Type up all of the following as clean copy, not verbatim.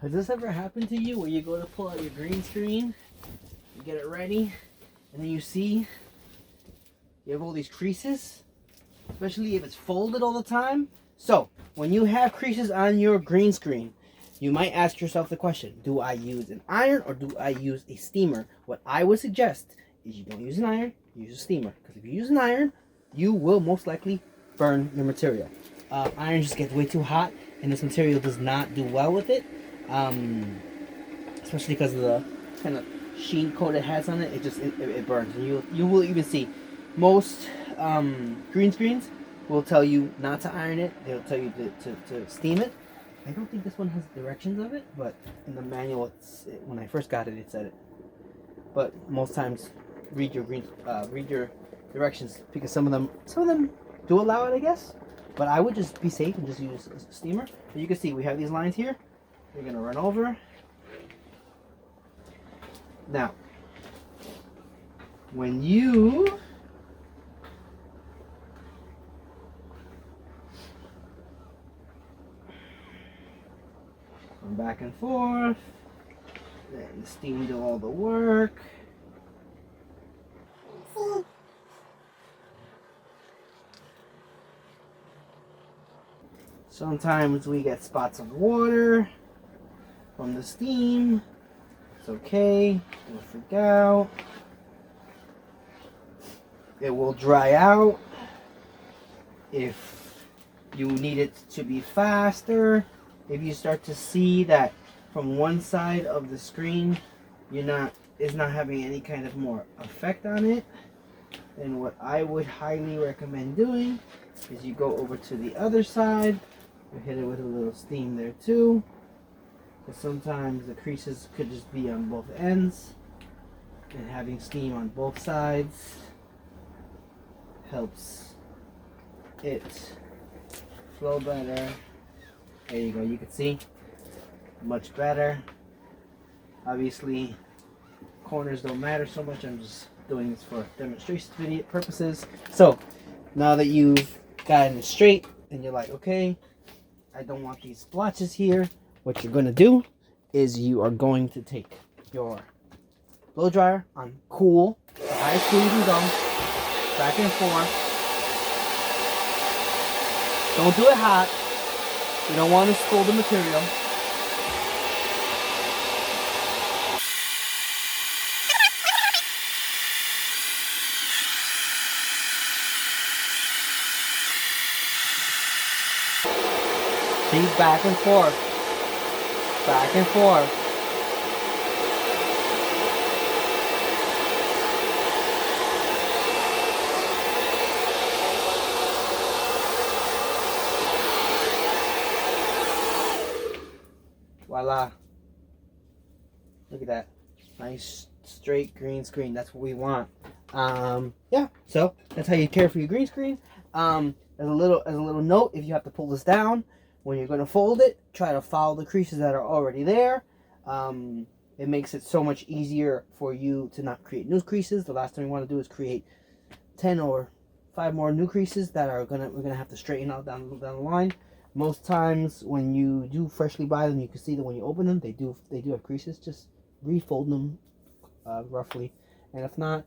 Has this ever happened to you where you go to pull out your green screen, you get it ready, and then you see you have all these creases, especially if it's folded all the time? So, when you have creases on your green screen, you might ask yourself the question, do I use an iron or do I use a steamer? What I would suggest is you don't use an iron, use a steamer. Because if you use an iron, you will most likely burn your material. Iron just gets way too hot, and this material does not do well with it. Especially because of the kind of sheen coat it has on it. It burns, and you will even see most green screens will tell you not to iron it. They'll tell you to steam it. I don't think this one has directions of it, but in the manual, when I first got it, it said it. But most times, read your directions, because some of them do allow it, I guess. But I would just be safe and just use a steamer. And you can see we have these lines here. We're gonna run over. Now, when you come back and forth, then the steam do all the work. Sometimes we get spots of water from the steam. It's okay, don't freak out. It will dry out. If you need it to be faster, if you start to see that from one side of the screen it's not having any kind of more effect on it, then what I would highly recommend doing is you go over to the other side. You hit it with a little steam there too, because sometimes the creases could just be on both ends, and having steam on both sides helps it flow better. There you go, you can see much better. Obviously corners don't matter so much, I'm just doing this for demonstration video purposes. So now that you've gotten it straight and you're like, okay, I don't want these splotches here, what you're going to do is you are going to take your blow dryer on cool, the highest cool you can go, back and forth. Don't do it hot. You don't want to scald the material. See, back and forth. Back and forth. Voila. Look at that. Nice straight green screen. That's what we want. Yeah, so that's how you care for your green screen. As a little note, if you have to pull this down when you're going to fold it, try to follow the creases that are already there. It makes it so much easier for you to not create new creases. The last thing we want to do is create 10 or 5 more new creases that we're gonna have to straighten out down the line. Most times when you do freshly buy them, you can see that when you open them, they do have creases. Just refold them roughly, and if not,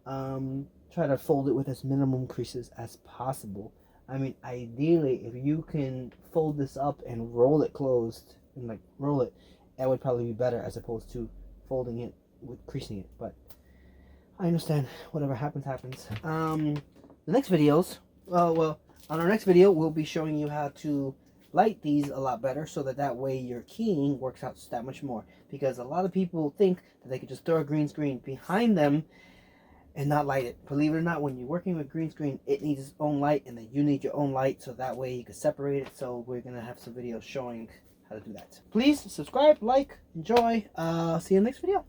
try to fold it with as minimum creases as possible. I mean, ideally, if you can fold this up and roll it closed and like roll it, that would probably be better as opposed to folding it with creasing it. But I understand, whatever happens. The next videos, well, on our next video, we'll be showing you how to light these a lot better, so that way your keying works out that much more. Because a lot of people think that they could just throw a green screen behind them and not light it. Believe it or not, when you're working with green screen, it needs its own light, and then you need your own light, so that way you can separate it. So we're gonna have some videos showing how to do that. Please subscribe, like, enjoy. See you in the next video.